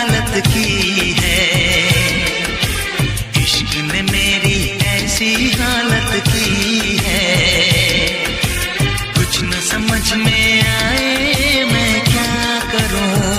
हालत की है, इश्क ने मेरी ऐसी हालत की है, कुछ न समझ में आए मैं क्या करूं।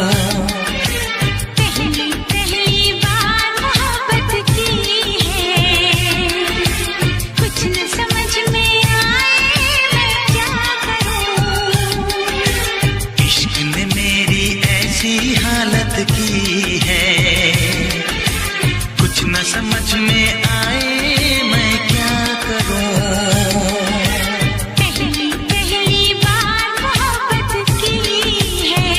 हालत की है, कुछ न समझ में आए मैं क्या करूं। पहली पहली बार मोहब्बत की है,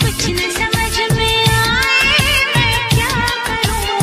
कुछ न समझ में आए मैं क्या करूं।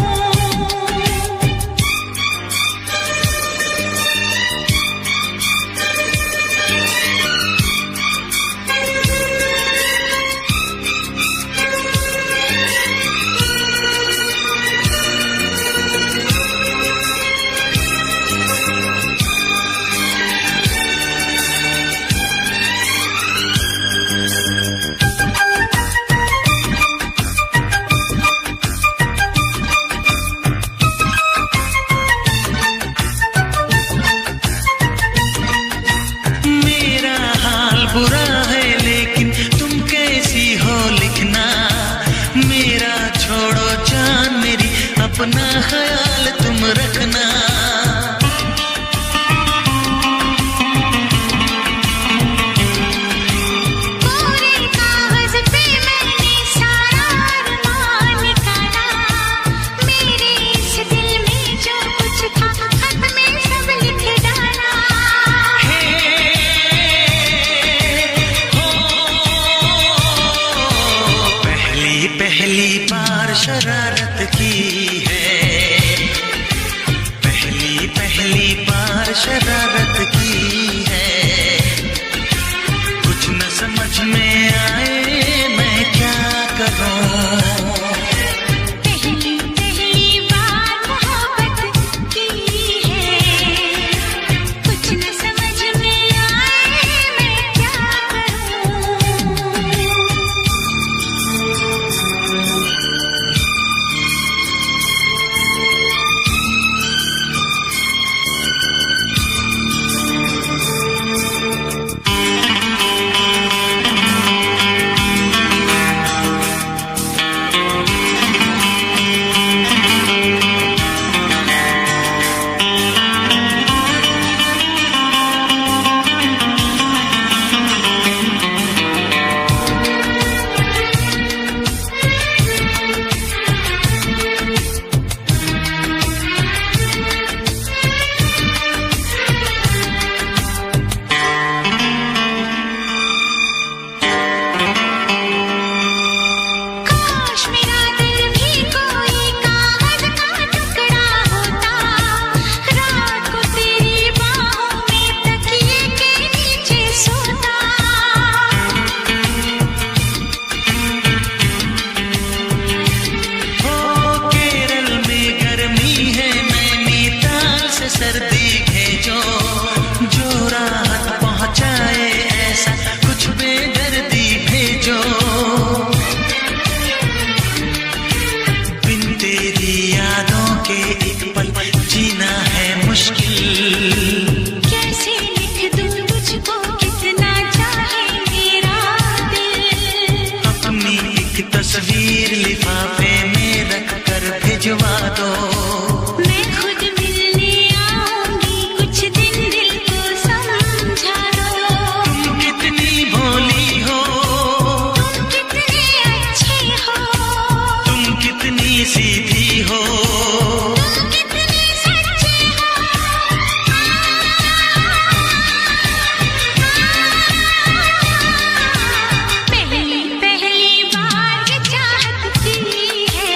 बुरा है लेकिन तुम कैसी हो लिखना, मेरा छोड़ो जान मेरी, अपना ख्याल तुम रखना। पूरे कागज पे मैंने सारा अरमान निकाला, मेरे इस दिल में जो कुछ था खत में सब लिख डाला। पहली बार शरारत की है, पहली बार शरारत की है, कुछ न समझ में आए मैं क्या करूं। पहली पहली बार मोहब्बत की है, कुछ न समझ में आए मैं क्या करूं। सर्दी भेजो जो राहत पहुंचाए, ऐसा कुछ बेदर्दी भेजो। बिन तेरी यादों के एक पल जीना है मुश्किल, कैसे लिख दूं तुझको कितना चाहे मेरा दिल। अपनी एक तस्वीर लिफाफे में रख कर भिजवा दो, मैं खुद मिलने आऊंगी, कुछ दिन दिल को समझा दो। तुम कितनी भोली हो, तुम कितने अच्छे हो, तुम कितनी सीधी हो, तुम कितने सच्चे हो। पहली पहली बार ये चाहत की है,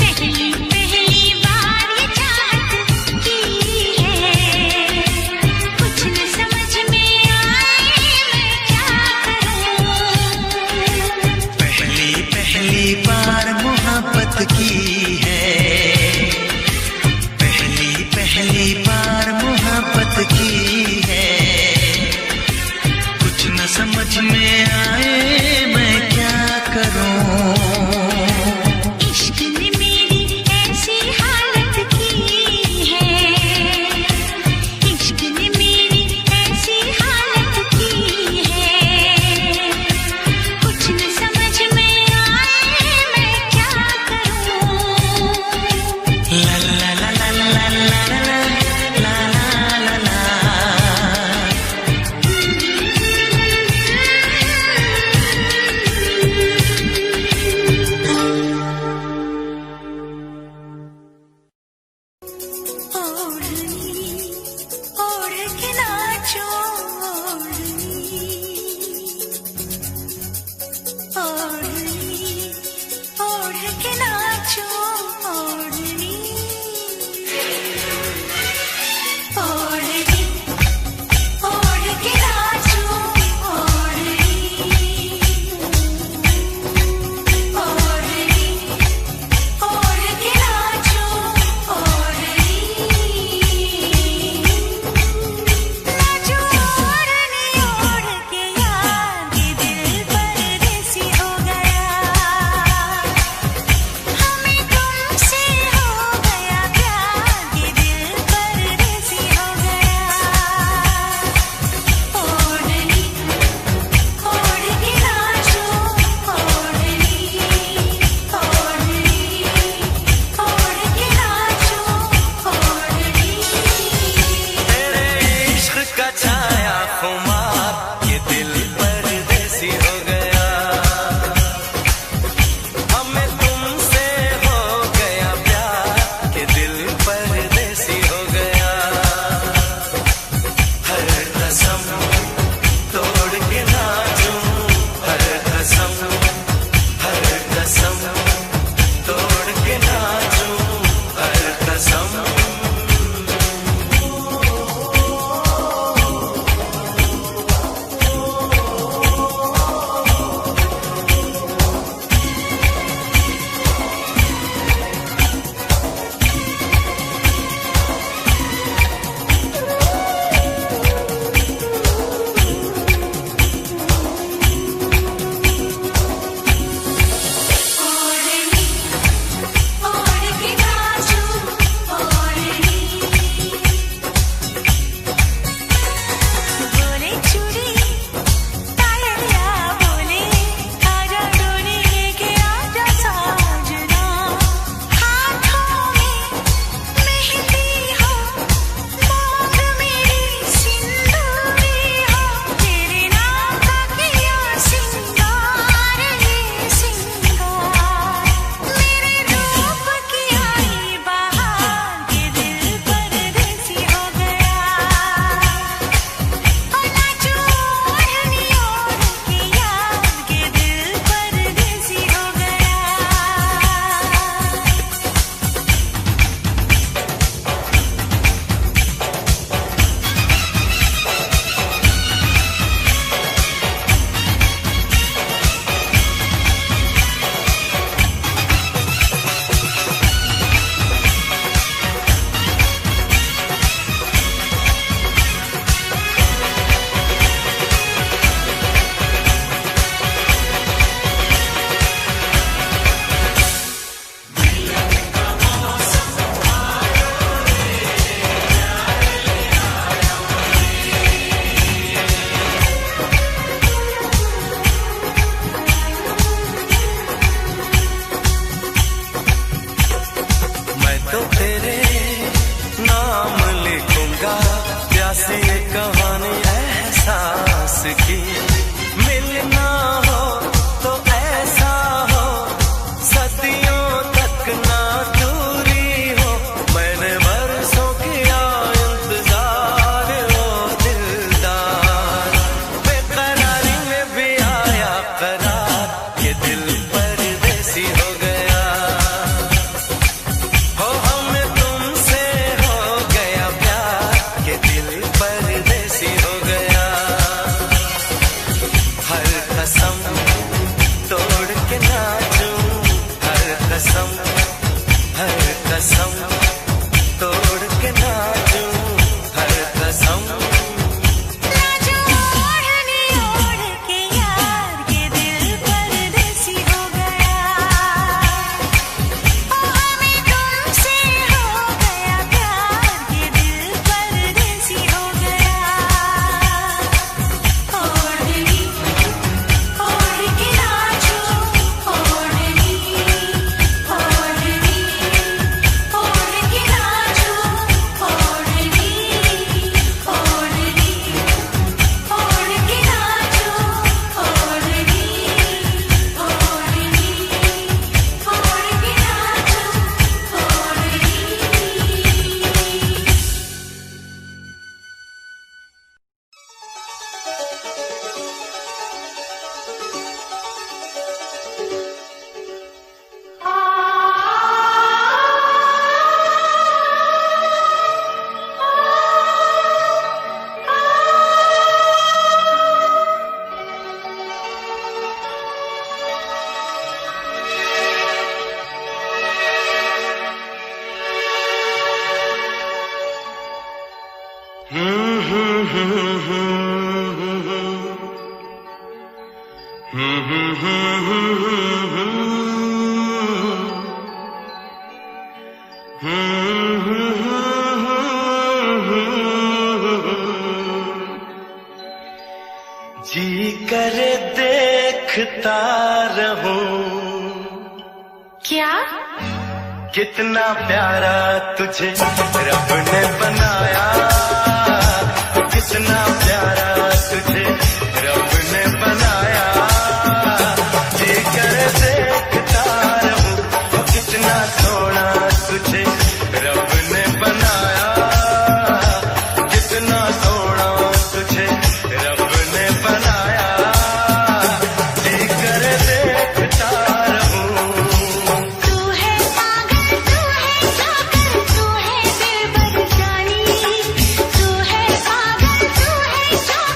पहली पहली बार ये चाहत की है, कुछ न समझ में आए मैं क्या करूं। पहली बार मोहब्बत की है, पहली बार मोहब्बत की है, कुछ न समझ में आए मैं क्या करूं। के नाचो ओढ़नी ओढ़नी ओढ़ के नाचो ओढ़नी ओढ़नी ओढ़ के नाचो ओढ़नी नाचो ओढ़नी ओढ़ के यार ये दिल परदेसी हो गया हमें तुमसे हो गया प्यार ये दिल परदेसी हो गया ओढ़नी ओढ़ के नाचो ओढ़नी ओढ़नी ओढ़ के नाचो ओढ़नी तेरे इश्क का छाया खुमार ये दिल परदेसी हो गया हमें तुमसे हो गया प्यार ये दिल परदेसी हो गया हर कसम तोड़ के नाचूं हर कसम तोड़ के नाचूं हर कसम ओढ़नी ओढ़ के नाचो ओढ़नी बोले चूड़ी पायलिया बोले आजा डोली लेके आजा साजना हाथों में मेहंदी हो मांग मेरी सिंदूरी हो तेरे नाम का किया सिंगार ये सिंगार मेरे रूप की आई बहार ये दिल परदेसी हो गया नाचो ओढ़नी ओढ़ के यार ये दिल परदेसी हो गया मैं तो तेरे नाम लिखूंगा प्यासी ये कहानी एहसास की मिलना हो तो ऐसा हो सदियों तक ना दूरी हो मैंने बरसों किया इंतजार हो दिलदार बेकरारी में भी आया करार ये दिल परदेसी हो गया हो हमें तुमसे हो गया प्यार ये दिल परदेसी हो गया हर कसम तोड़ के नाचूं हर कसम तोड़ के नाचूं हर कसम नाचो ओढ़नी ओढ़ के यार ये दिल परदेसी हो गया हमें तुमसे हो गया प्यार ये दिल परदेसी हो गया ओढ़नी ओढ़ के नाचो ओढ़नी ओढ़नी रहूं। क्या? कितना प्यारा तुझे रब ने बनाया, कितना प्यारा तुझे रब ने बनाया, जी कर देखता रहूं, वो कितना सोना तुझे रब ने बनाया, कितना सोना तुझे रब ने बनाया, जी कर देखता रहूं। तू है पागल, तू है जाकर, तू है दिलबर जानी, तू है पागल, तू है जाकर,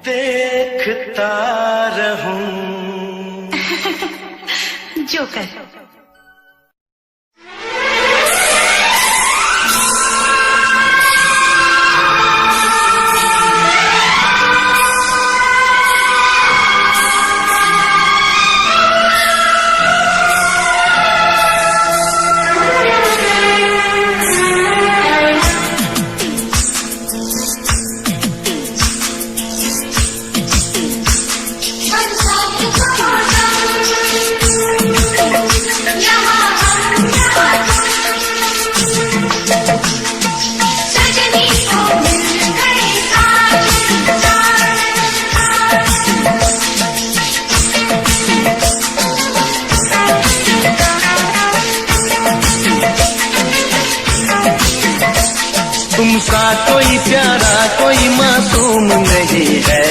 देखता रहूं। जोकर। तुमसा कोई प्यारा कोई मासूम नहीं है,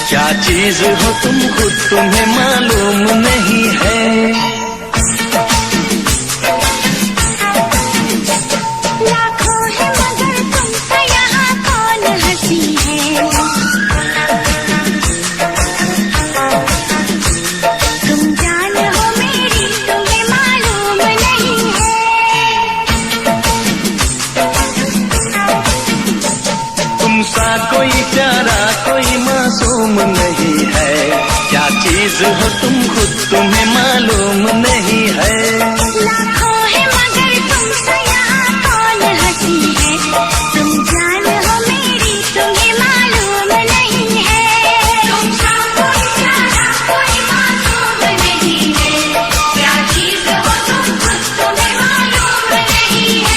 क्या चीज हो तुम खुद तुम्हें मालूम नहीं है। लाखों है मगर तुमसे यहाँ कौन हंसी है, तुम जान हो मेरी तुम्हें मालूम नहीं है। तुमसा कोई प्यारा कोई मासूम नहीं है, क्या चीज हो तुम खुद तुम्हें मालूम नहीं है। लाखों है मगर तुमसे यहाँ कौन हंसी है, तुम जान हो मेरी तुम्हें मालूम नहीं है। तुमसा कोई प्यारा कोई मासूम नहीं है, क्या चीज हो तुम खुद तुम्हें मालूम नहीं है।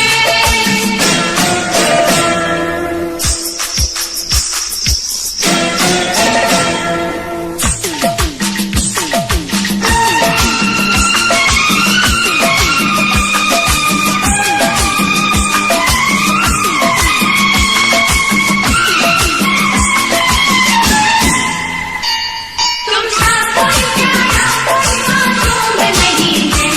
तुमसा कोई प्यारा कोई मासूम नहीं है,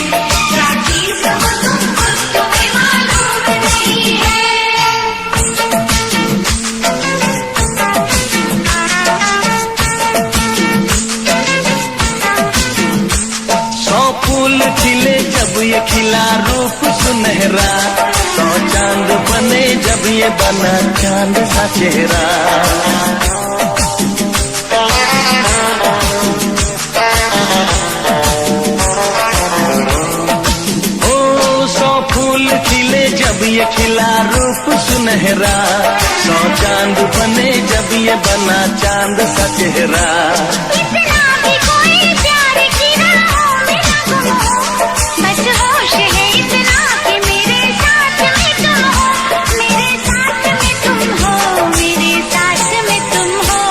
क्या चीज हो तुम खुद तुम्हें मालूम नहीं है। सौ फूल खिले जब ये खिला रूप सुनहरा, सौ चांद बने जब ये बना चांद सा चेहरा। ओ सौ फूल खिले जब ये खिला रूप सुनहरा, सौ चांद बने जब ये बना चांद सा चेहरा। इतना भी कोई प्यार की राहों में ना गुम हो, बस होश है इतना कि मेरे साथ में तुम हो, मेरे साथ में तुम हो, मेरे साथ में तुम हो।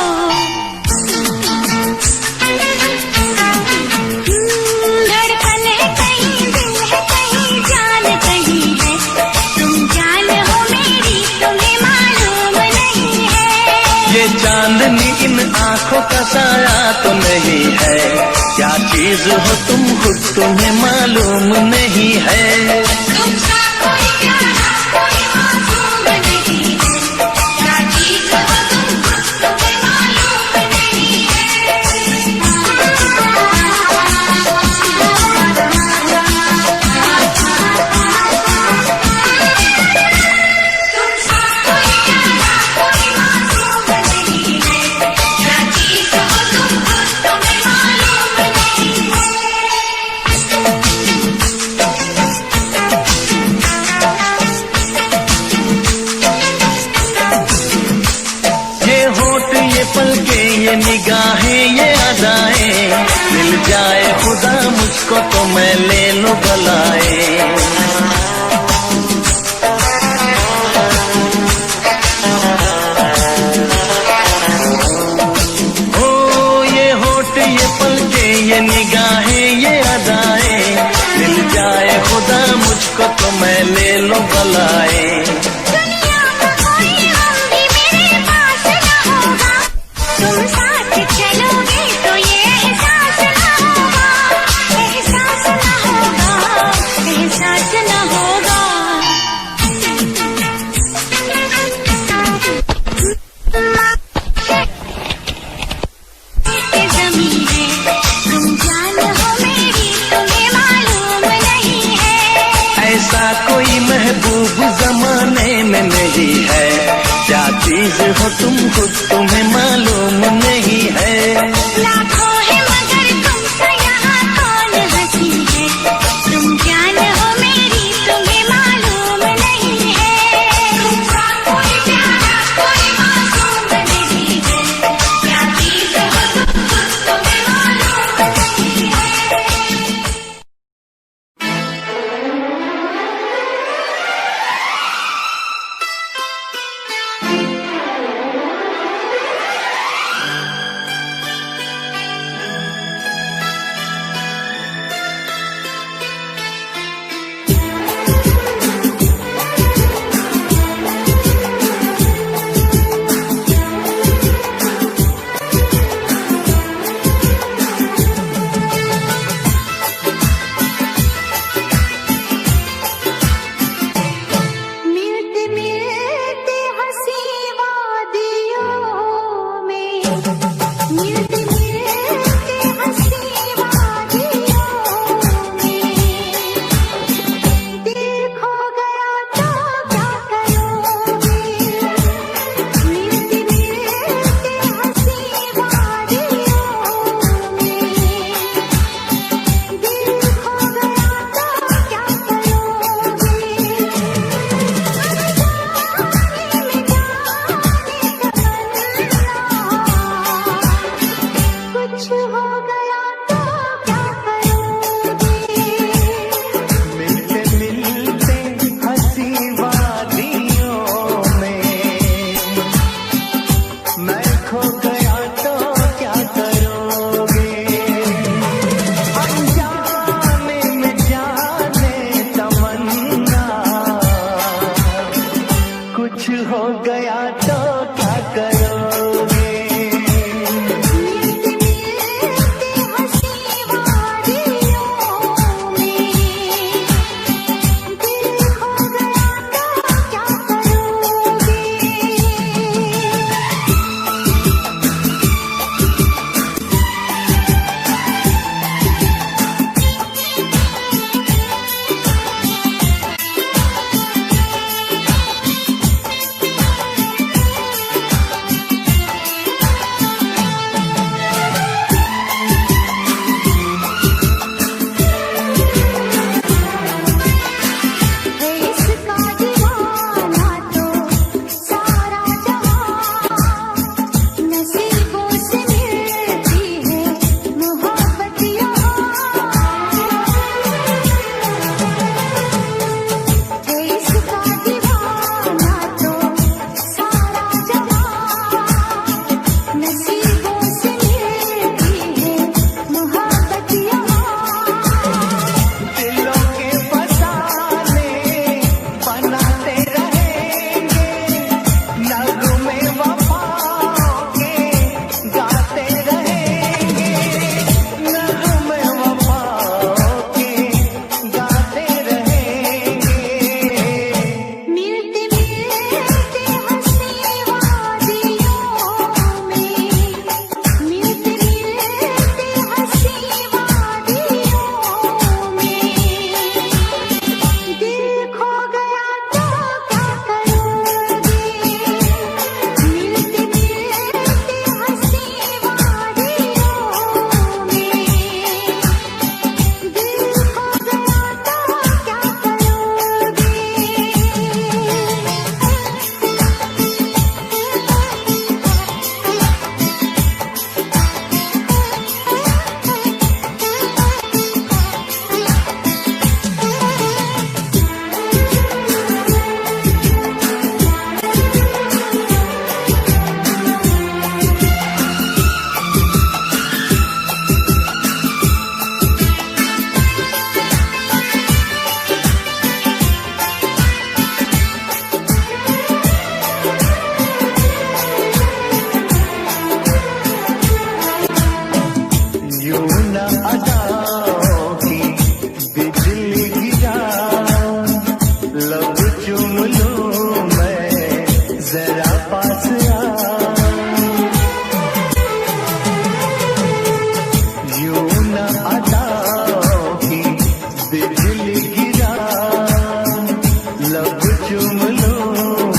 धड़कन है कहीं दिल है कहीं जान कहीं है, तुम जान हो मेरी तुम्हें मालूम नहीं है। ये चांदनी इन आंखों का साया तो नहीं है, क्या चीज हो तुम खुद तुम्हें मालूम नहीं है। तुमसा कोई प्यारा कोई मासूम नहीं है, क्या चीज हो तुम खुद तुम्हें मालूम नहीं है। तुमसा कोई प्यारा कोई मासूम नहीं है, क्या चीज हो तुम खुद तुम्हें मालूम नहीं है। ये होठ ये पलके ये निगाहें ये अदाएं, मिल जाए खुदा मुझको तो मैं ले लूं बलाए। ओ ये होठ ये पलके ये निगाहें ये अदाएं, मिल जाए खुदा मुझको तो मैं ले लूं बलाए। दुनिया का कोई गम भी मेरे पास न होगा, तुम साथ चलोगे तो ये एहसास न होगा, एहसास न होगा, एहसास न होगा। नहीं है। क्या चीज हो तुम खुद तुम्हें मालूम नहीं है। लाखों है मगर तुमसे यहाँ कौन हंसी है। तुम जान हो मेरी तुम्हें मालूम नहीं है। तुमसा कोई प्यारा कोई मासूम नहीं है। क्या चीज हो तुम खुद तुम्हें मालूम नहीं है। मिलते मिलते हंसी वादियों में, मिलते मिलते हंसी वादियों में, दिल खो गया तो क्या करोगे। मिलते मिलते हंसी वादियों में, दिल खो गया तो क्या करोगे। कुछ हो गया तो क्या करोगे। मिलते मिलते हंसी वादियों में मैं खो गया तो क्या करोगे। अनजाने में जाने तमन्ना कुछ हो गया तो क्या करोगे। मिलते मिलते हंसी वादियों में, दिल खो गया तो क्या करोगे। है इसका दीवाना तो सारा जहां, नसीबों से मिलती है मोहब्बत यहाँ। है इसका दीवाना तो सारा जहां, नसीबों से मिलती है मोहब्बत यहाँ। दिलों के फसाने बनाते रहेंगे, नगमे वफाओं के गाते रहेंगे, नगमे वफाओं के गाते रहेंगे। मिलते मिलते हंसी वादियों में, मिलते मिलते हंसी वादियों में, दिल खो गया तो क्या करोगे। मिलते मिलते हंसी वादियों में, दिल खो गया तो क्या करोगे। यूं न अदाओं की बिजली गिरा, लब चूम लूं मैं जरा पास आ। यूं न अदाओं की बिजली गिरा, लब चूम लूं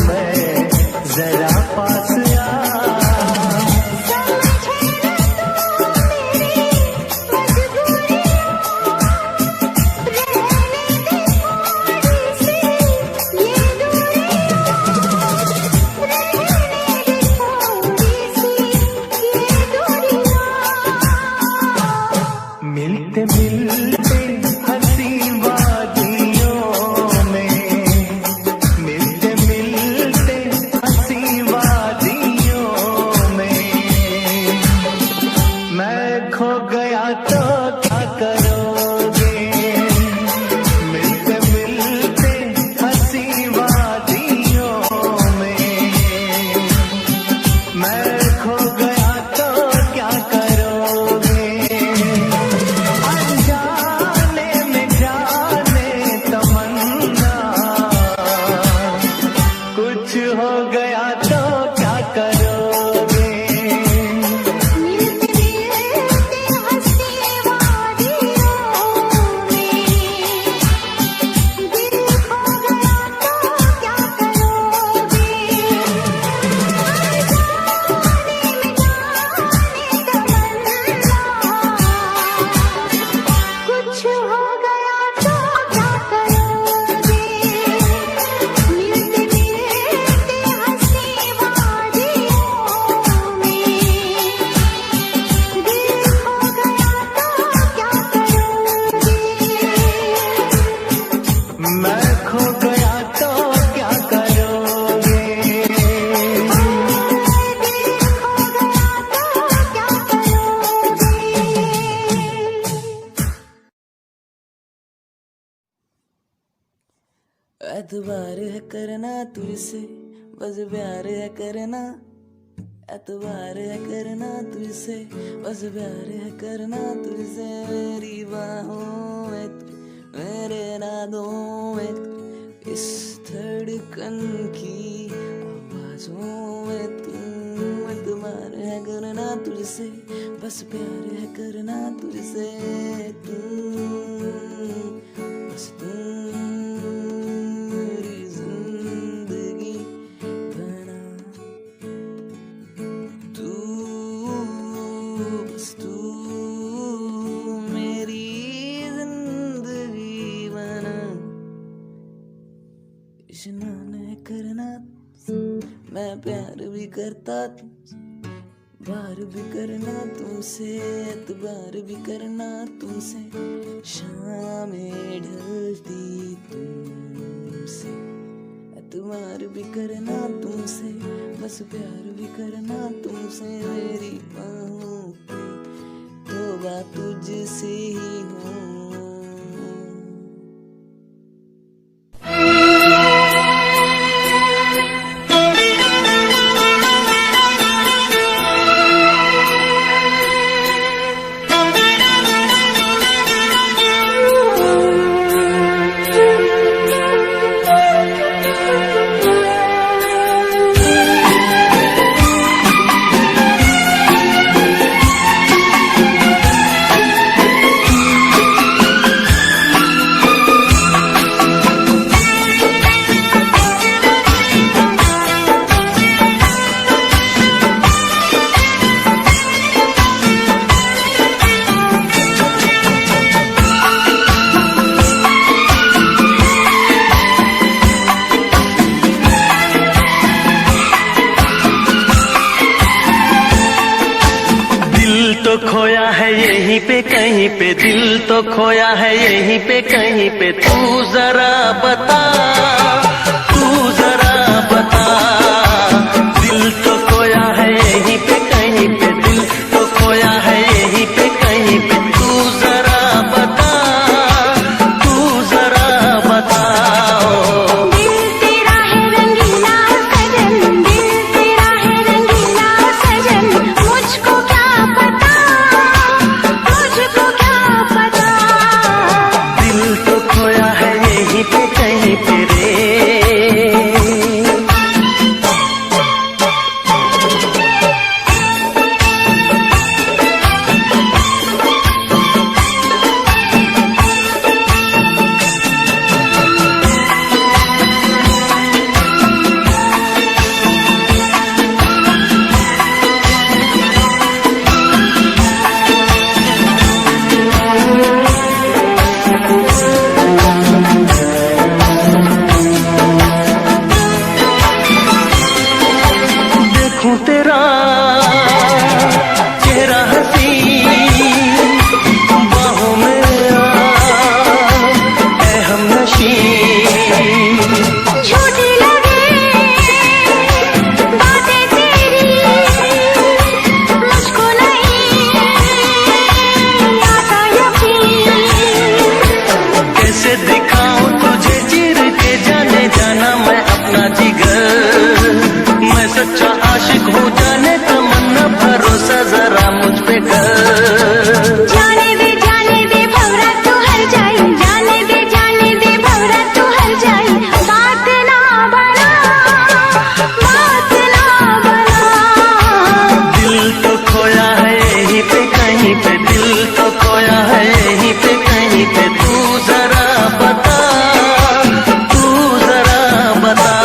एतबार है करना तुझसे, बस प्यार है करना। एतबार है करना तुझसे, बस प्यार है करना तुझसे। मेरी बाहों में तू, मेरे नादों में तू, इस धड़कन की आवाजों में तू। एतबार है करना तुझसे, बस प्यार है करना तुझसे। तू बस तू मेरी जिंदगी बना, तू बस तू मेरी जिंदगी बना। इश्नान है करना, मैं प्यार भी करता तुमसे, बार भी करना तुमसे, एतबार भी करना तुमसे। शामें ढलती तुमसे, एतबार भी करना तुमसे, बस प्यार भी करना तुमसे। मेरी बाहों की तौबा तुझसे ही हो। खोया है यहीं पे कहीं पे, दिल तो खोया है यहीं पे कहीं पे। तू जरा बता, तू जरा बता। दिल तो खोया है यहीं पे कहीं पे, दिल तो खोया है यहीं पे कहीं पे। तू जरा बता, तू जरा बता। दिल तेरा है रंगीला सजन, दिल तेरा है रंगीला सजन। मुझको क्या पता, मुझको क्या पता। दिल तो खोया है यहीं पे कहीं पे रे। देखूं तेरा चेहरा हंसी, बाहों में ऐ हमनशी। झूठी लगे बातें तेरी, मुझको नहीं आता यकीन। कैसे दिखाऊं तुझे चीर के जाने जाना मैं अपना जिगर। मैं सच्चा आशिक हूँ जाने तमन्ना, भरोसा जरा मुझ पे कर। जाने दे भंवरा तू हर जाए, जाने दे भंवरा तू हर जाए। बात ना बना, बात ना बना। दिल तो खोया है यहीं पे कहीं पे, दिल तो खोया है यहीं पे कहीं पे। तू जरा बता, तू जरा बता।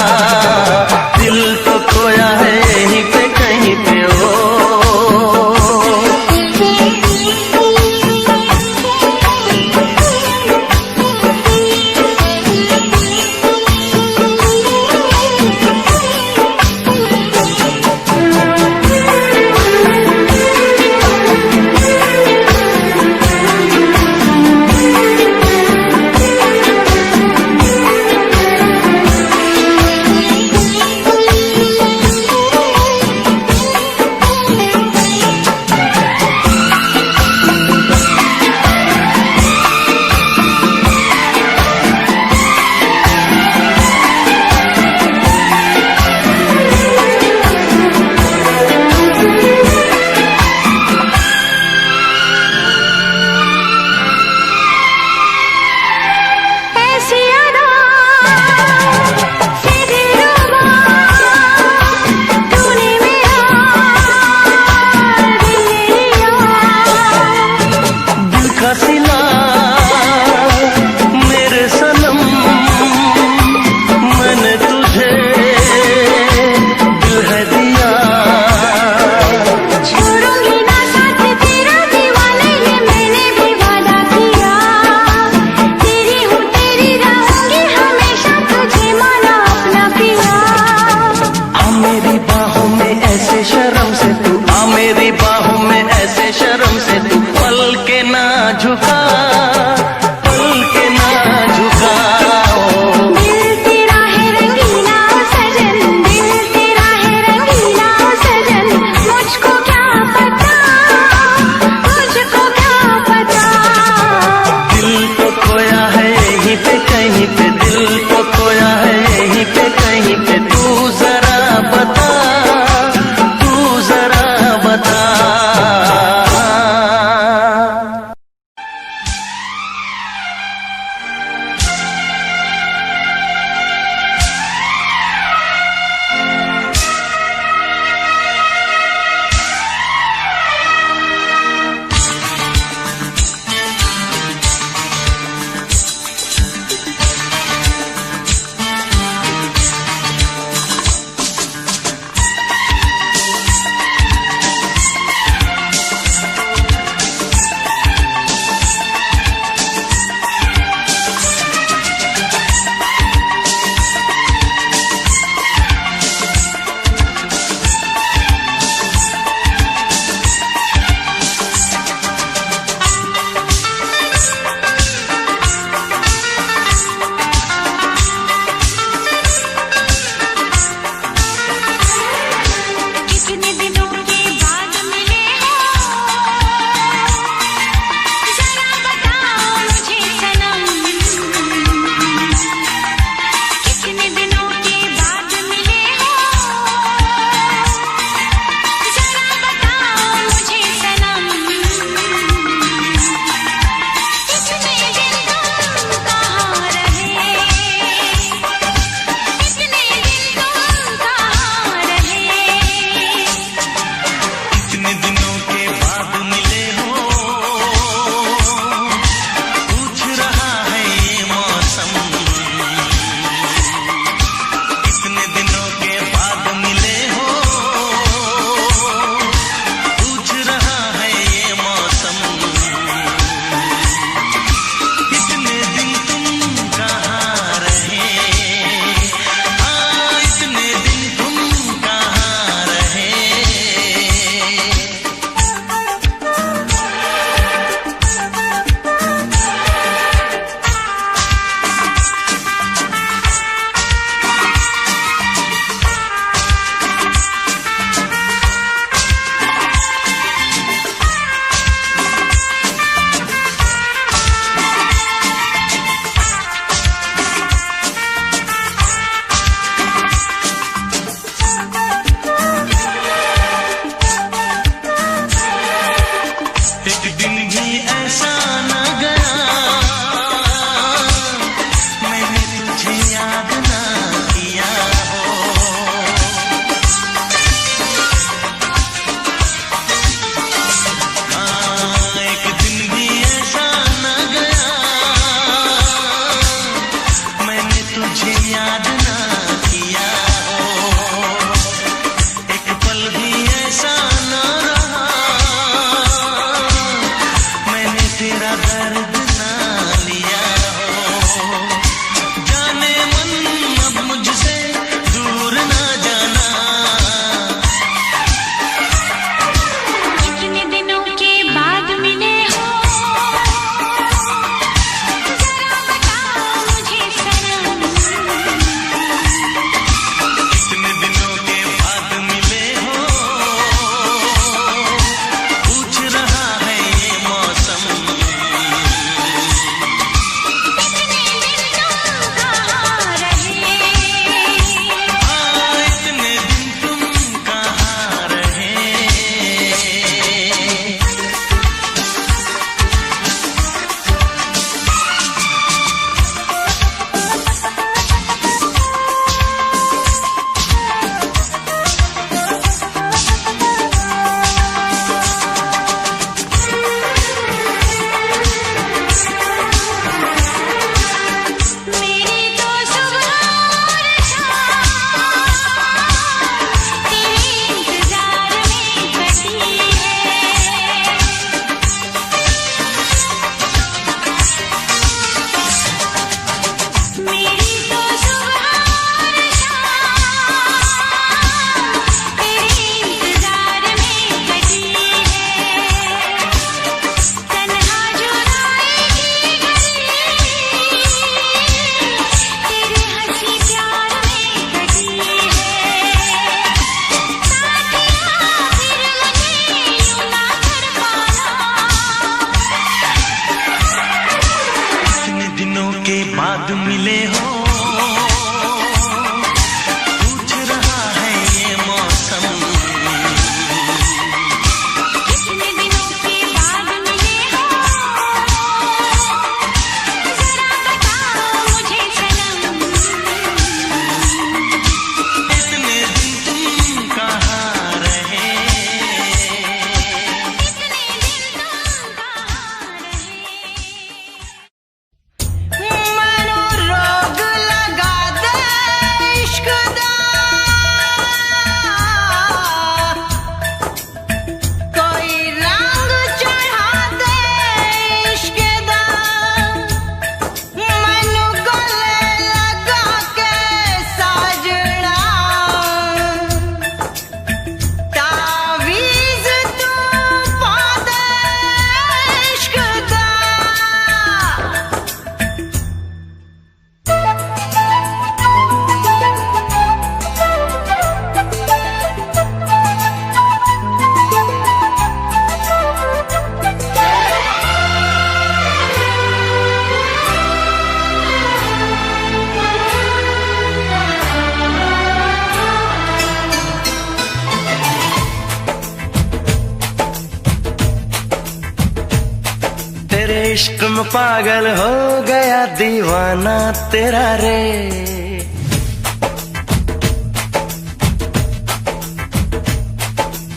इश्क में पागल हो गया दीवाना तेरा रे।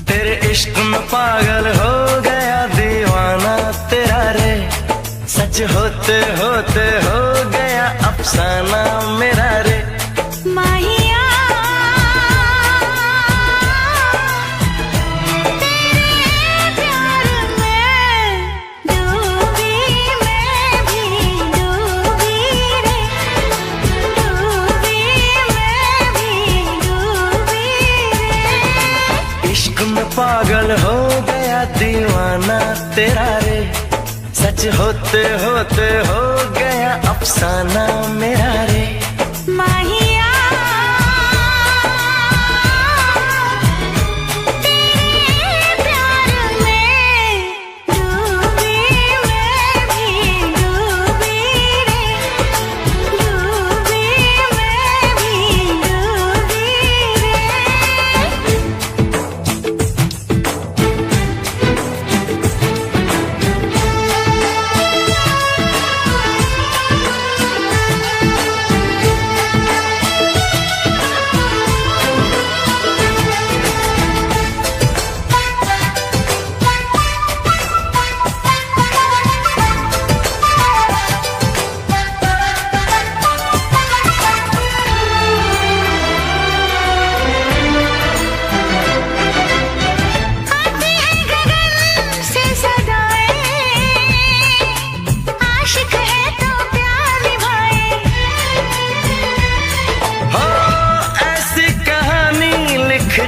तेरे इश्क में पागल हो गया दीवाना तेरा रे। सच होते होते हो गया अफसाना मेरा रे। माहिया तेरे प्यार में डूबी, मैं भी डूबी रे। डूबी, मैं भी डूबी रे। इश्क में पागल हो गया दीवाना तेरा रे। सच होते होते हो गया अफसाना मेरा रे। माहिया तेरे प्यार में डूबी, मैं भी डूबी रे। डूबी, मैं भी डूबी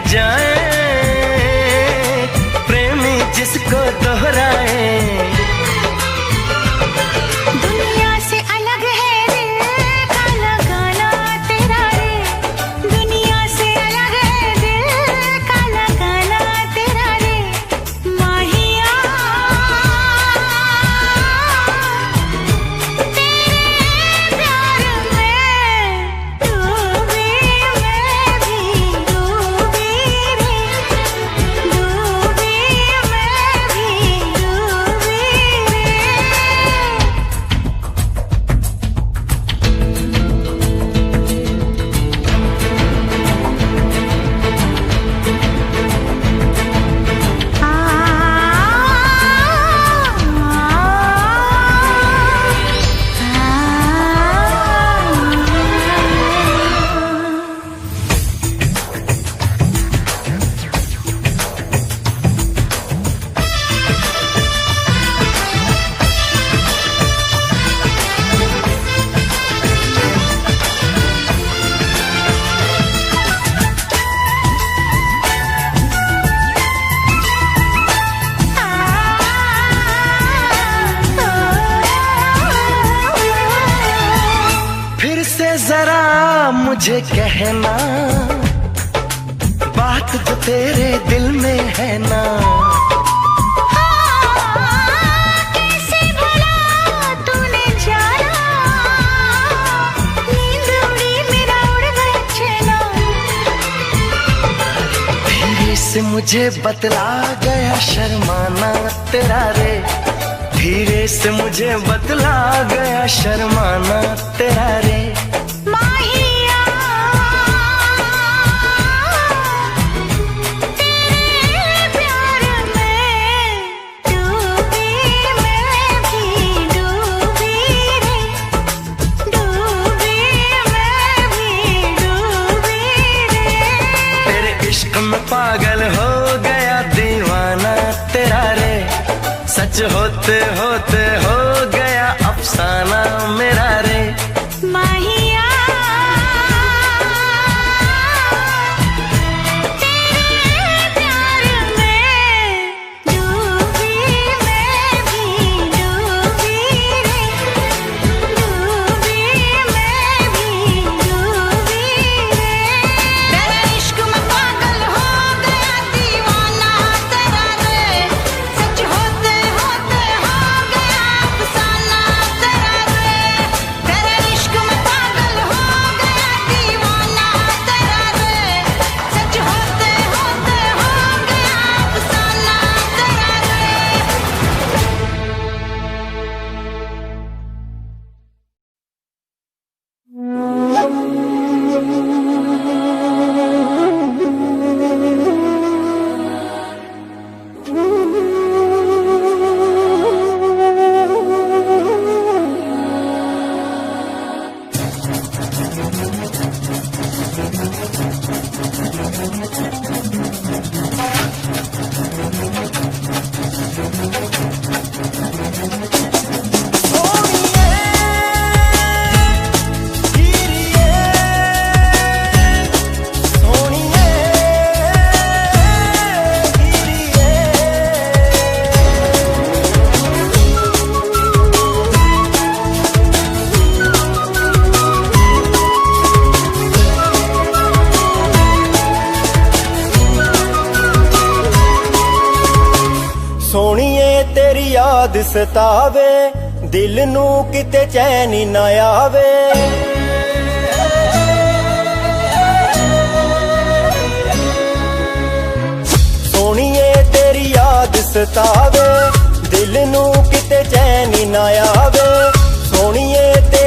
जाए प्रेमी जिसको दोहराए। दुनिया से अलग है दिल का लगाना तेरा रे। दुनिया से अलग है दिल का लगाना तेरा रे। माहिया तेरे प्यार में डूबी, मैं भी डूबी रे। डूबी, मैं भी डूबी रे। फिर से जरा मुझे कहना बात जो तेरे दिल में है ना। कैसे भला तूने जाना, नींद उड़ी मेरा उड़ गया चैना। धीरे से मुझे बतला गया शर्माना तेरा रे। धीरे से मुझे बतला गया शर्माना तेरा रे। माहिया तेरे प्यार में डूबी, मैं भी डूबी रे। डूबी, मैं भी डूबी रे। तेरे इश्क में पागल हो गया दीवाना तेरा रे। सच होते होते हो गया अफसाना मेरा रे। माहिया तेरे प्यार में डूबी, मैं भी डूबी रे। डूबी, मैं भी डूबी रे। तेरे इश्क में पागल हो गया दीवाना तेरा रे। सच होते होते हो गया ਸੋਹਣੀਏ ਤੇਰੀ ਯਾਦ ਸਤਾਵੇ, ਦਿਲ ਨੂੰ ਕਿਤੇ ਚੈਨ ਹੀ ਨਾ ਆਵੇ। ਸੋਹਣੀਏ ਤੇਰੀ ਯਾਦ ਸਤਾਵੇ, ਦਿਲ ਨੂੰ ਕਿਤੇ ਚੈਨ ਹੀ ਨਾ ਆਵੇ। ਸੋਹਣੀਏ ਤੇ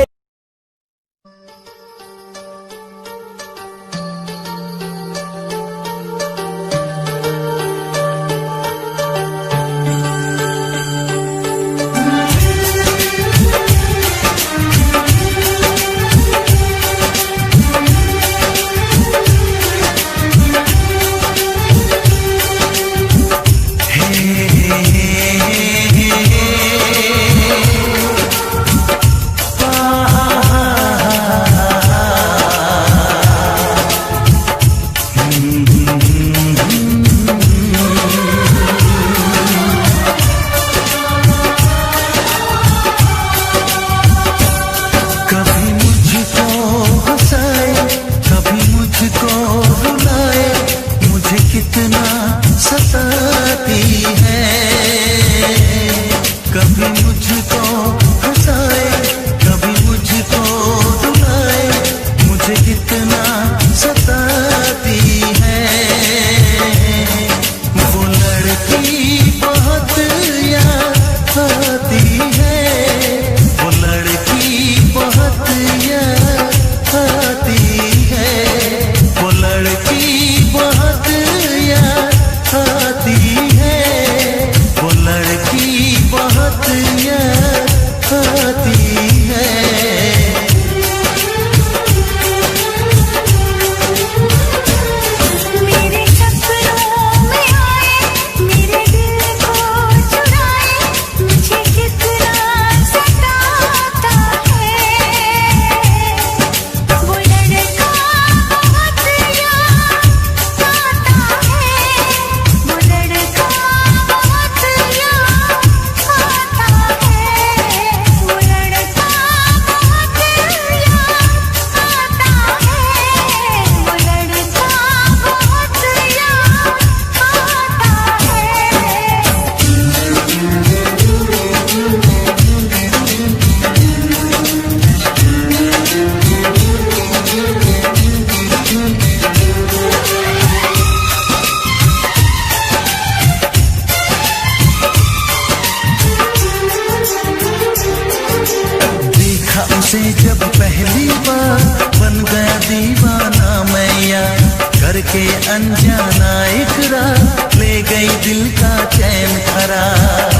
जब पहली बार बन गया दीवाना मैं यार, करके अनजाना इकरार ले गई दिल का चैन करार।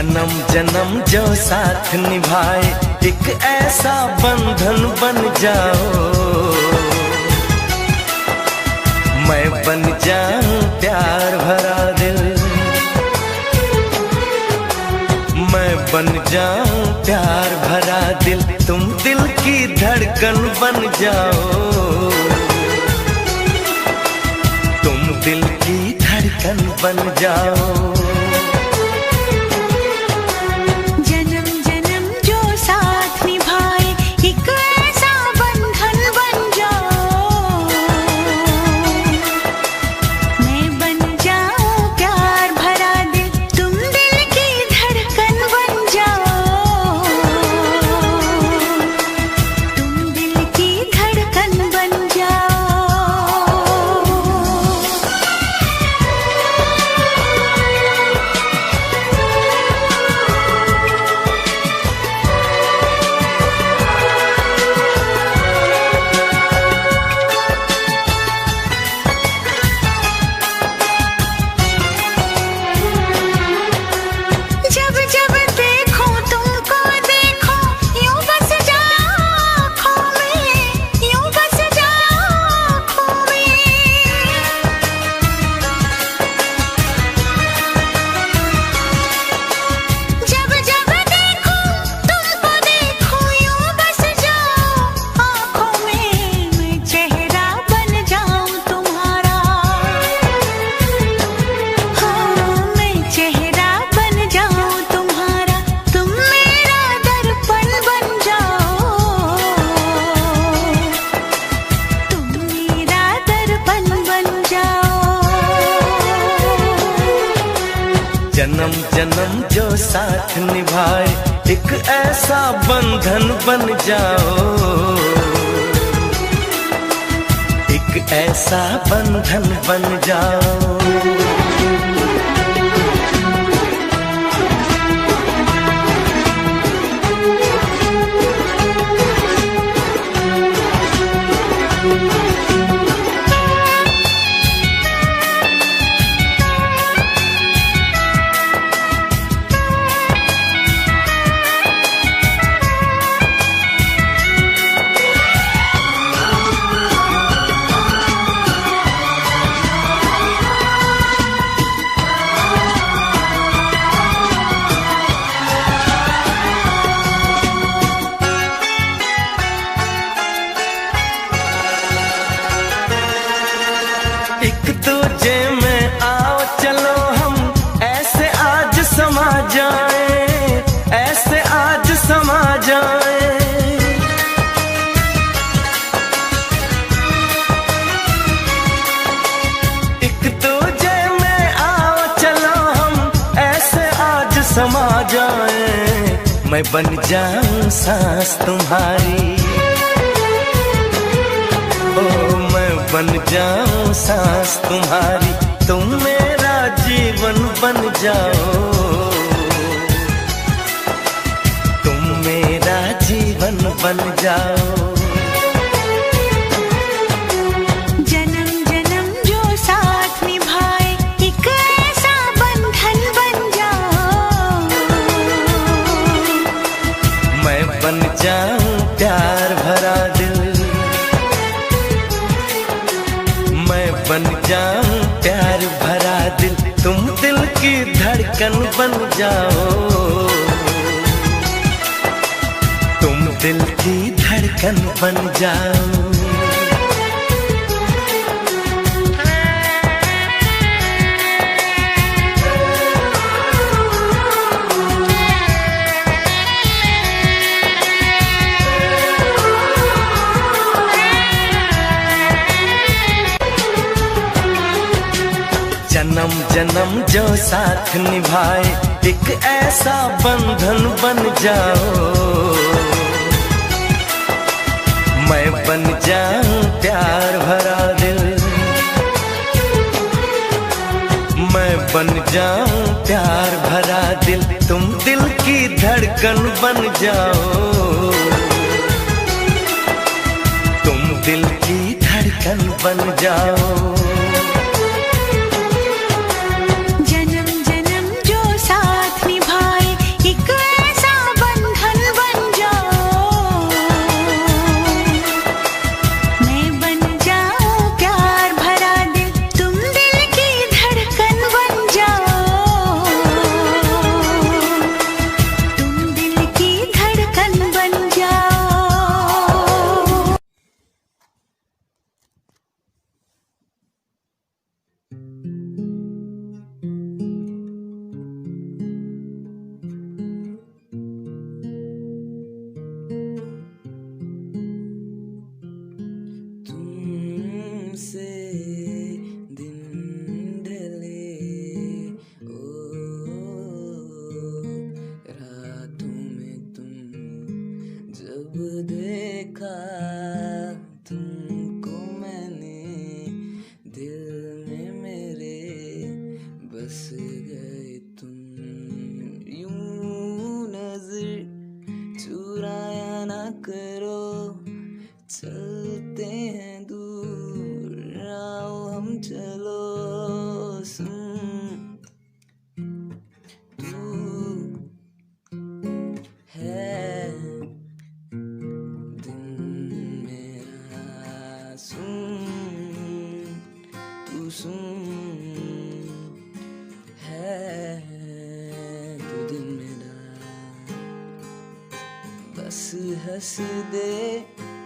जन्म जन्म जो साथ निभाए एक ऐसा बंधन बन जाओ, मैं बन जाऊं प्यार भरा दिल, मैं बन जाऊं प्यार भरा दिल, तुम दिल की धड़कन बन जाओ, तुम दिल की धड़कन बन जाओ। जन्म जन्म जो साथ निभाए एक ऐसा बंधन बन जाओ, मैं बन जाऊं प्यार भरा दिल, तुम दिल की धड़कन बन जाओ, तुम दिल की धड़कन बन जाओ। जब जब देखो तुमको देखो यूं बस जाओ आँखों में, यूं बस जाओ आँखों में। जब जब देखो तुमको देखो यूं बस जाओ आँखों में, मैं चेहरा बन जाऊं तुम्हारा, हाँ मैं चेहरा बन जाऊं तुम्हारा, तुम मेरा दर्पण बन जाओ, तुम मेरा दर्पण बन जाओ। जन्म जन्म जो साथ निभाए एक ऐसा बंधन बन जाओ, एक ऐसा बंधन बन जाओ। एक दूजे में आओ चलो हम ऐसे आज समा जाएं, ऐसे आज समा जाएं। एक दूजे में आओ चलो हम ऐसे आज समा जाएं, मैं बन जाऊं सांस तुम्हारी, ओ मैं बन जाऊं सांस तुम्हारी, तुम मेरा जीवन बन जाओ, तुम मेरा जीवन बन जाओ। जन्म जन्म जो साथ निभाए एक ऐसा बंधन बन जाओ, मैं बन जाऊं प्यार भरा दिल, मैं बन जाऊं प्यार भरा दिल, तुम दिल की धड़कन बन जाओ, तुम दिल की धड़कन बन जाओ। जन्म जन्म जो साथ निभाए एक ऐसा बंधन बन जाओ, मैं बन जाऊं प्यार भरा दिल, मैं बन जाऊं प्यार भरा दिल, तुम दिल की धड़कन बन जाओ, तुम दिल की धड़कन बन जाओ। जन्म जन्म जो साथ निभाए बस गए तुम यूं नजर चुराया ना करो, चलते हैं दूर आओ हम चलो। सुन तू है दिन मेरा, सुन तू सुन है तू दिन मेरा। बस हंस दे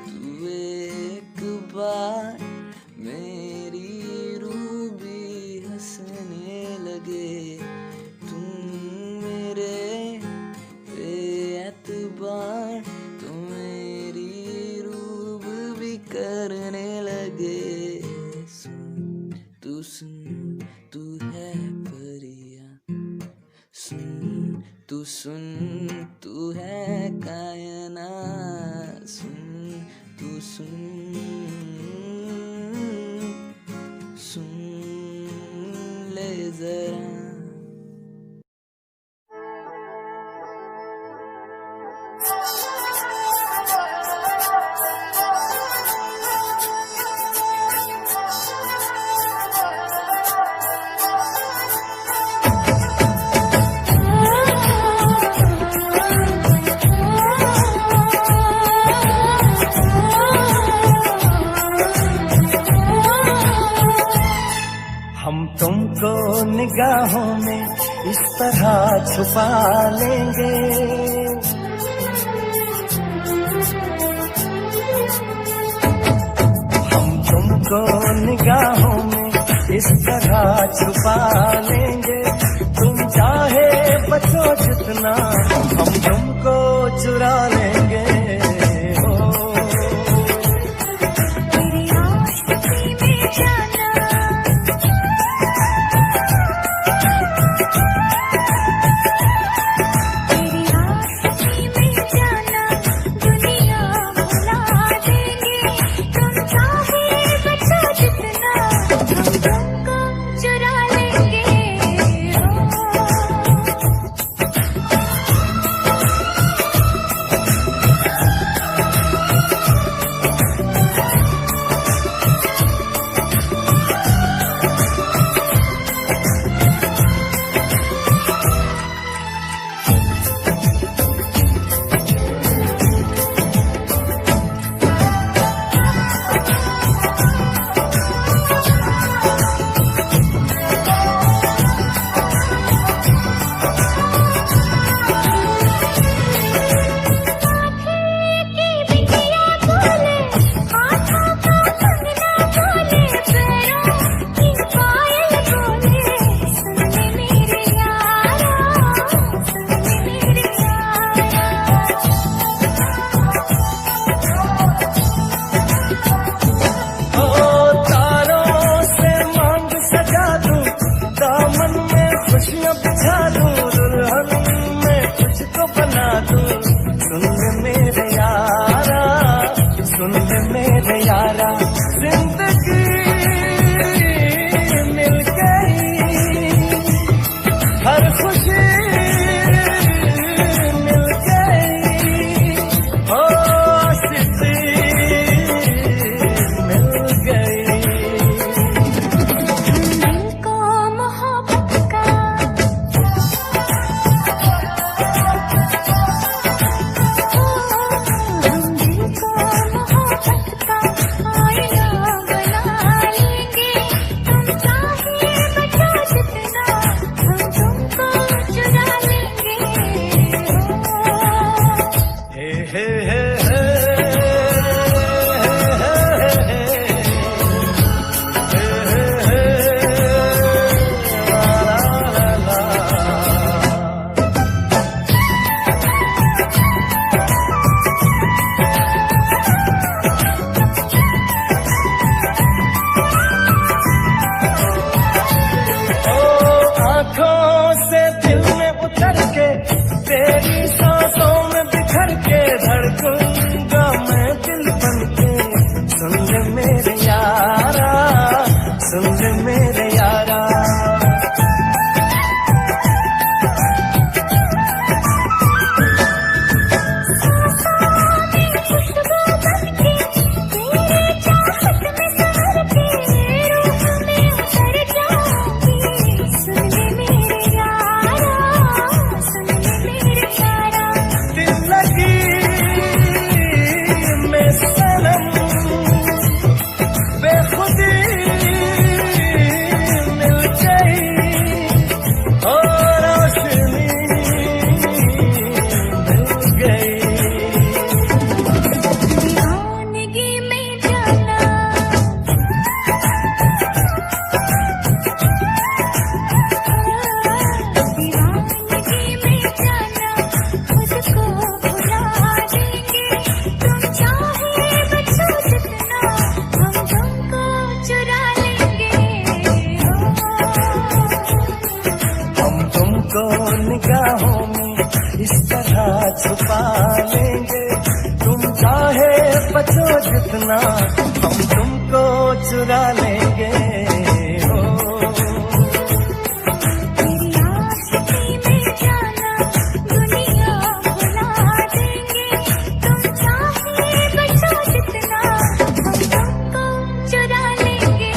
तू एक बार, मेरी रूह भी हंसने लगे। तुम मेरे बेएतबार, तो मेरी रूह भी करने लगे। सुन तू है परिया, सुन तू है कायनात। सुन ले जरा। हम तुमको निगाहों में इस तरह छुपा लेंगे, हम तुमको निगाहों में इस तरह छुपा लेंगे। तुम चाहे बचो जितना, हम तुमको चुरा लेंगे। तुमको तुमको निगाहों में इस तरह छुपा लेंगे, तुम चाहे बचो जितना हम तुमको चुरा लेंगे। हो तेरी आशिकी में जाना दुनिया भुला देंगे, तुम चाहे बचो जितना हम तुमको चुरा लेंगे।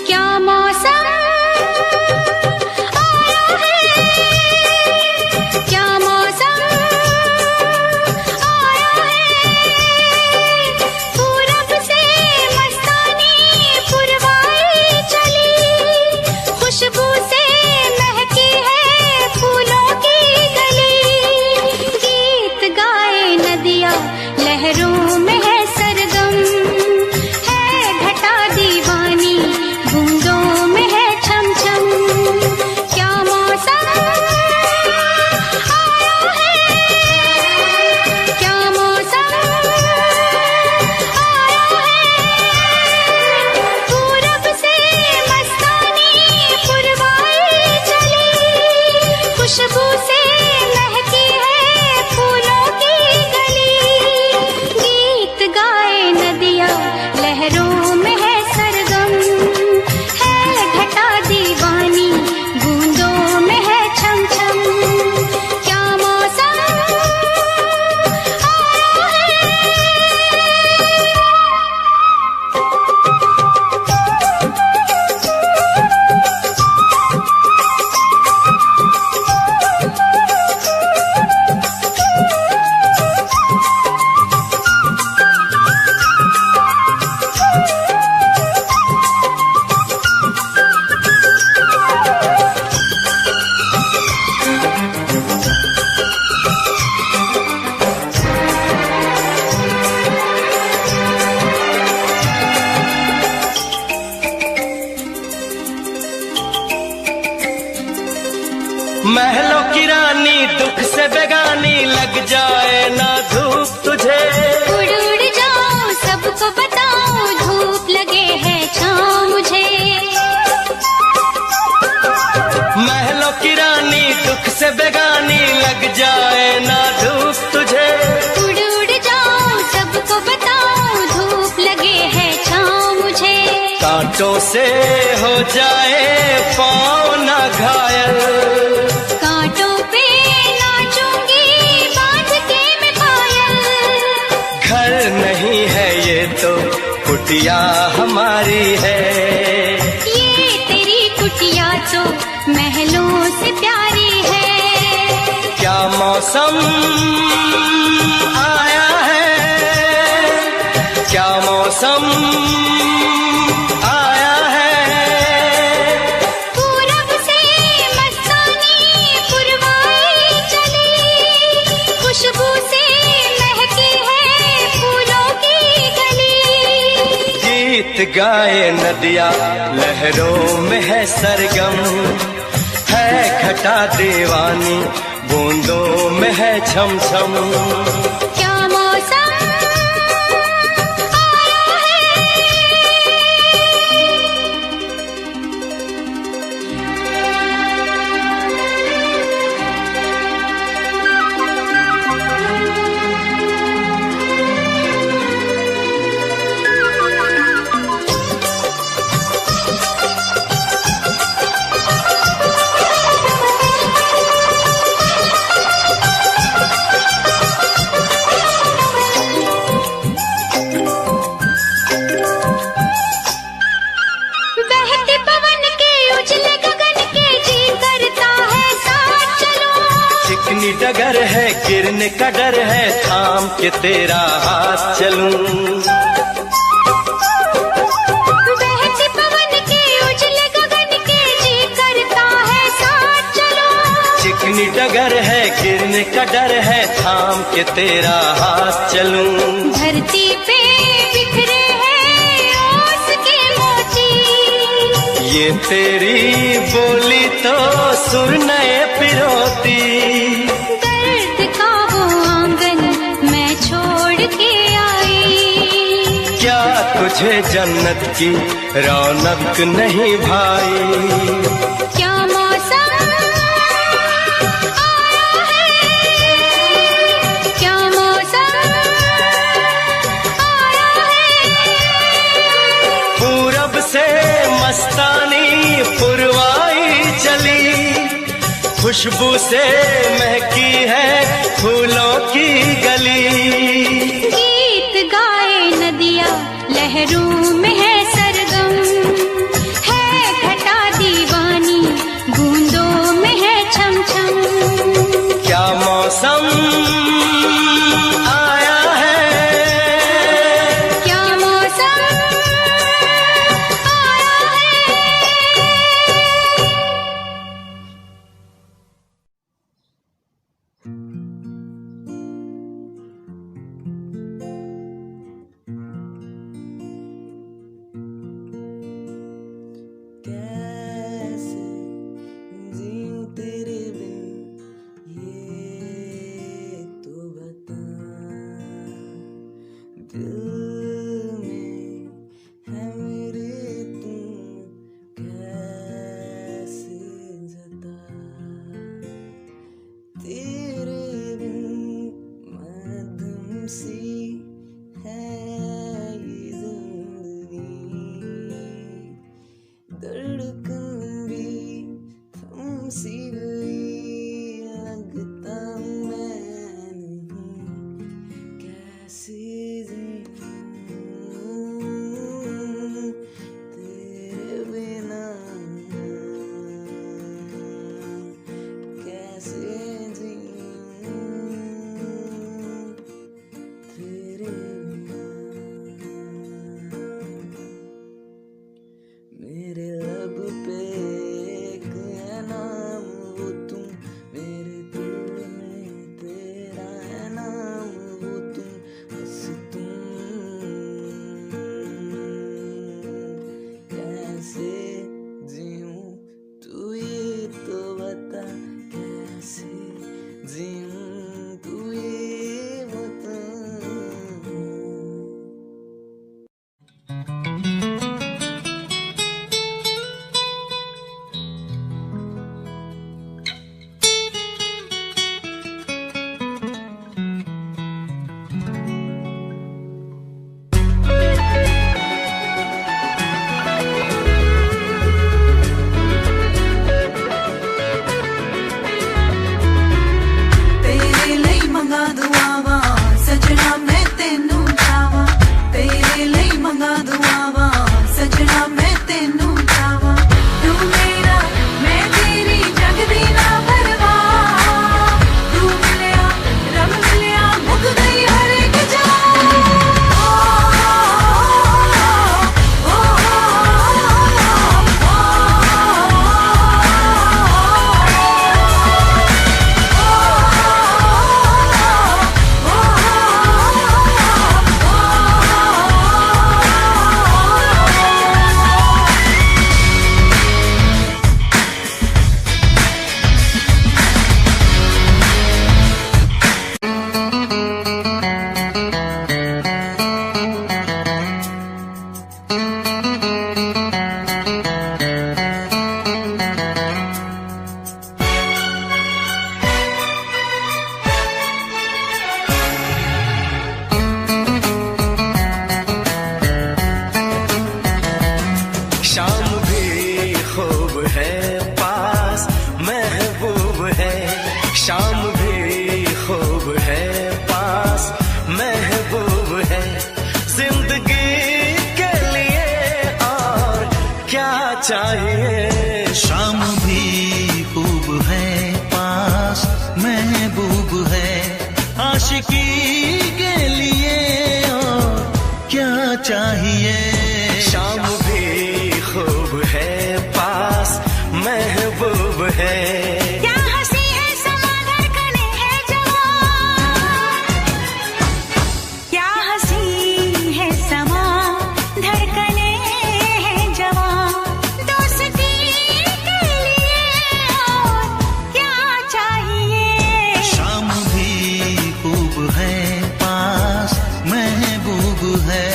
क्या मौसम आया है, क्या मौसम आया है, पूरब से मस्तानी पुरवाई चली, खुशबू से महकी है फूलों की गली, गीत गाए नदियाँ लहरों में है सरगम, है घटा दीवानी बूंदों में है छम छम। क्या मौसम आया है, क्या मौसम आया है, पूरब से मस्तानी पुरवाई चली, खुशबू से महकी है फूलों की गली, गीत गाए नदियाँ लहरों में है सरगम, है घटा दीवानी बूंदों में है छम छम। क्या मौसम आया है। महलों की रानी दुख से बेगानी, लग जाए ना धूप तुझे, उड़ उड़ जाऊं सबको बताऊं, धूप लगे है छाँव मुझे। महलों की रानी दुख से बेगानी, लग जाए ना धूप तुझे, उड़ उड़ जाऊं सबको बताऊं, धूप लगे है छाँव मुझे। कांटों से हो जाए पाँव ना घायल, कांटों पे नाचूंगी बांध के मैं पायल, घर नहीं है ये तो कुटिया हमारी है, ये तेरी कुटिया तो महलों से प्यारी है। क्या मौसम आया है, क्या मौसम गाए नदिया लहरों में है सरगम, है घटा दीवानी बूंदों में है छम छम। क्या मौसम आया बहते पवन के उजले गगन के जी करता है साथ चलूं। चिकनी डगर है गिरने का डर है थाम के तेरा हाथ चलूं। बहते पवन के उजले गगन के जी करता है साथ चलूं। चिकनी डगर है गिरने का डर है थाम के तेरा हाथ चलूं। धरती पे बिखरे हैं ओस के मोती, ये तेरी बोली तो सुर नए पिरोती। दर्द का वो आंगन मैं छोड़ के आई। क्या तुझे जन्नत की रौनक नहीं भाई? क्या मौसम आया है, क्या मौसम आया है। पूरब से मस्तानी पुरवाई चली, खुशबू से महकी है फूलों की गली। गीत गाए नदिया लहरों में है सरगम, है घटा दीवानी बूंदों में है छम छम। क्या मौसम आया है, क्या मौसम आया है। चाहिए। शाम भी खूब है, पास महबूब है, आशिकी के लिए और क्या चाहिए। शाम भी खूब है, पास महबूब है। क्या हंसी है समा धड़कने है जवां, क्या हंसी है समा धड़कने है जवां, दोस्ती के लिए और क्या चाहिए। शाम भी खूब है, पास महबूब है।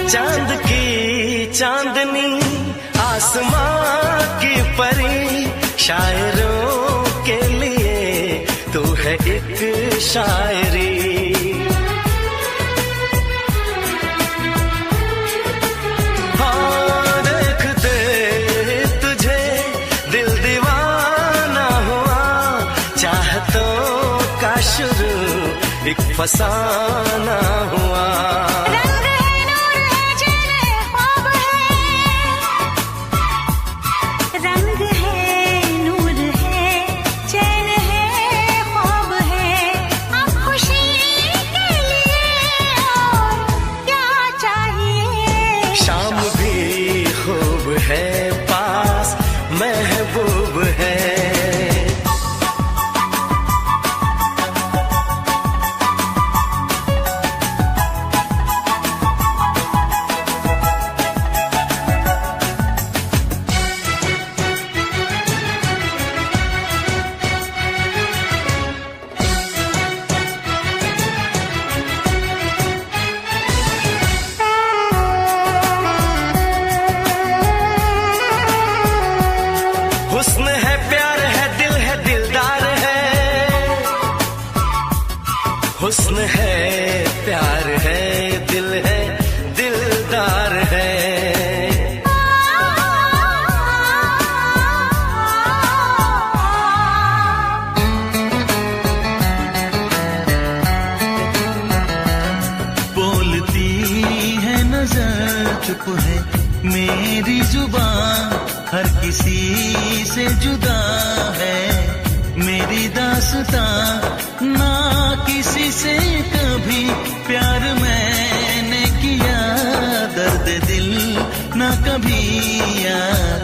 चांद की चांदनी, आसमां की परी, शायरों के लिए तू है एक शायरी। हाँ, देखते तुझे दिल दीवाना हुआ, चाहतों का शुरू एक फसाना हुआ। रंग है नूर है, चैन है ख्वाब है, अब खुशी के लिए और क्या चाहिए। शाम भी खूब है, पास महबूब है। हुस्न है, प्यार है, दिल है, दिलदार है। हुस्न है, प्यार है, दिल है, दिलदार है। बोलती है नजर, चुप है मेरी जुबान, हर किसी से जुदा है मेरी दास्तां। ना किसी से कभी प्यार मैंने किया, दर्द दिल ना कभी यार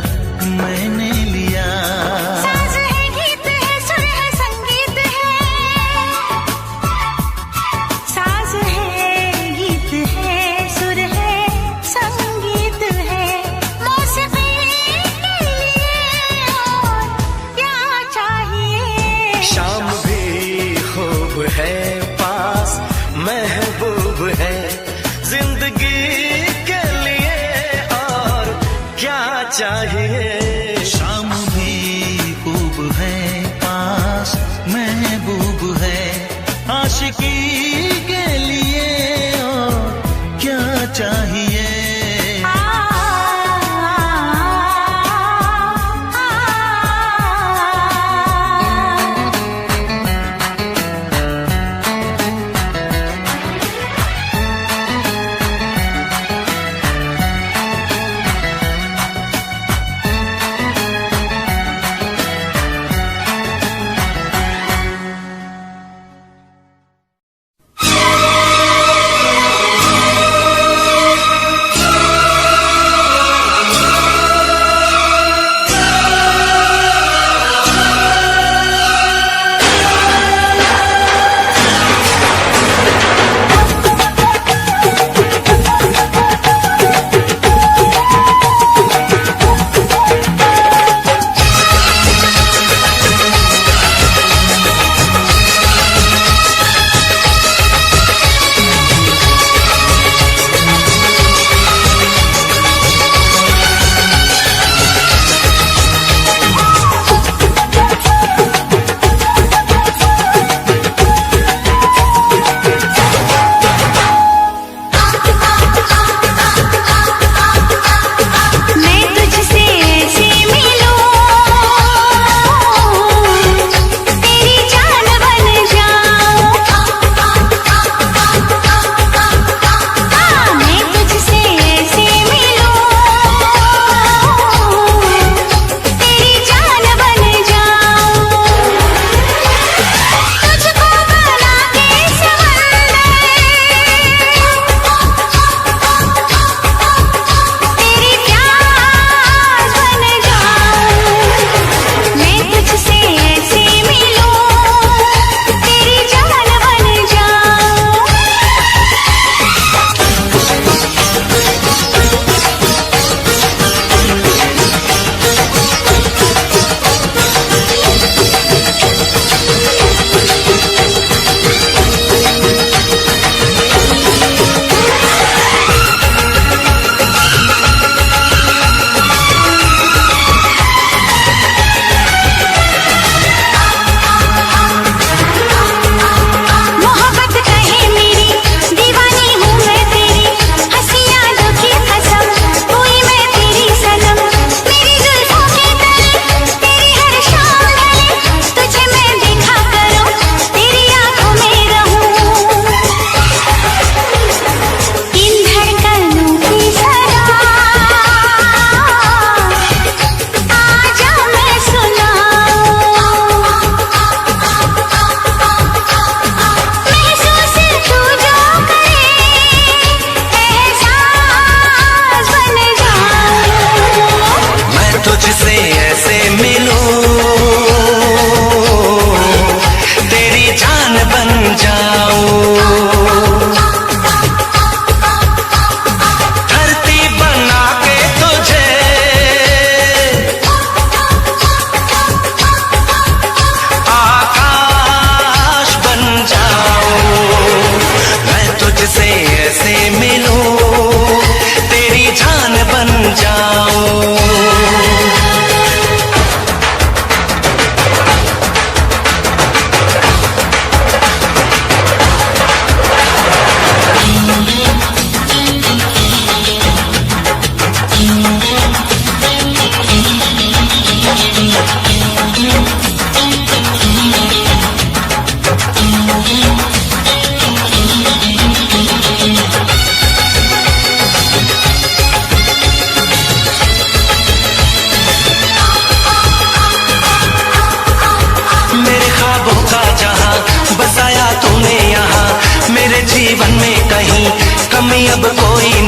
मैंने लिया। साज है, गीत है, सुर है, संगीत है, साज है, गीत है, सुर है, संगीत है, मौसीकी के लिए और क्या चाहिए। शाम भी खूब है, पास महबूब है, जिंदगी के लिए और क्या चाहिए। शाम भी खूब है, पास महबूब है, आशिकी के लिए और क्या चाहिए।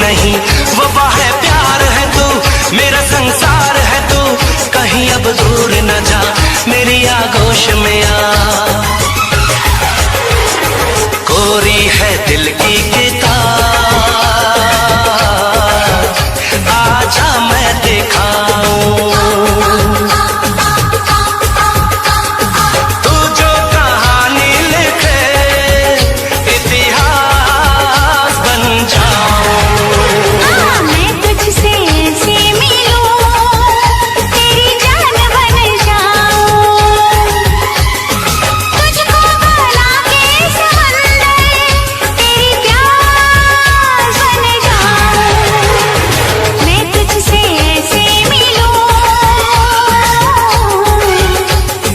नहीं, वफा है प्यार है तू, मेरा संसार है तू, कहीं अब दूर न जा, मेरी आगोश में आ। कोरी है दिल की किताब, आजा मैं दिखाऊं, तू जो कहानी लिखे इतिहास बन जाऊं। मैं तुझसे ऐसे मिलूं, तेरी जान बन जाऊं, तुझको भुला के समंदर तेरी प्यास बन जाऊं। मैं तुझसे ऐसे मिलूं,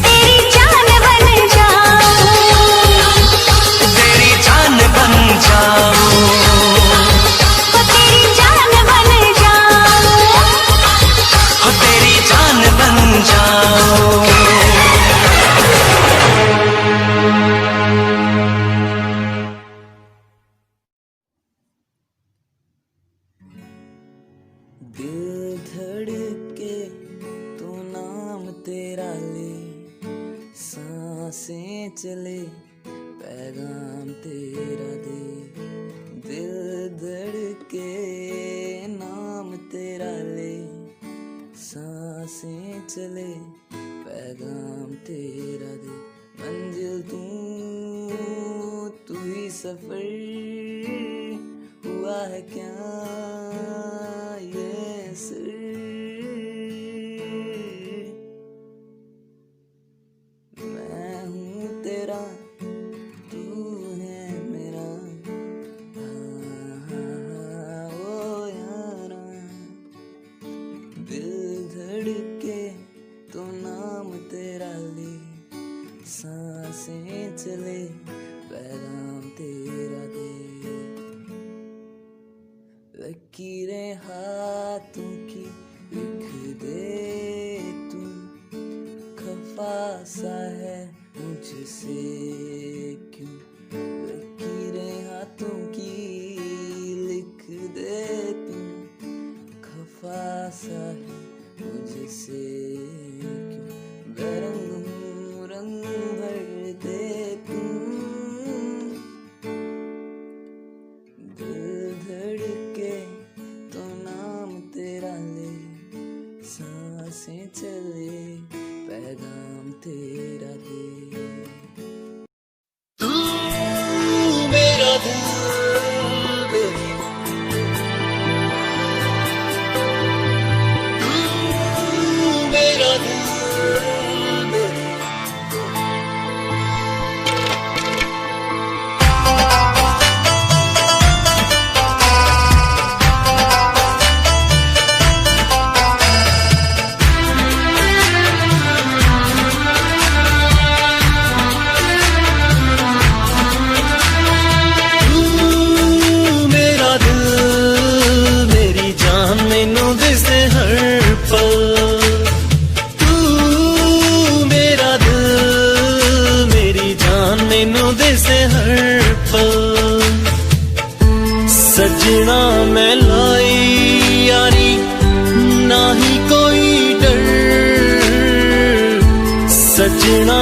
तेरी जान बन जाऊं, तेरी जान बन जाऊं, तेरी जान बन जाऊं। हो तेरी जान बन जाऊं। दिल धड़के तो नाम तेरा ले, सांसें चले पैगाम तेरा दे। दिल धड़के नाम तेरा ले, सांसें चले पैगाम तेरा दे। मंजिल तू ही सफर हुआ है क्या ये सिर। मैं हूँ तेरा, तू है मेरा, हाँ, ओ यारा। दिल धड़के तो नाम तेरा ले, सांसें चले पैगाम तेरा दे। लकीरें हाथों की लिख दे तू, खफा सा है मुझसे क्यों। लकीरें हाथों की लिख दे तू, खफा सा है मुझसे क्यों। बेरंग हूँ रंग भर दे तू, दिल धड़के तो नाम तेरा ले, सांसें चले पैगाम तेरा दे। तू मेरा दिल, तू मेरा दिल। सजना मैं लाई यारी, ना ही कोई डर, सजना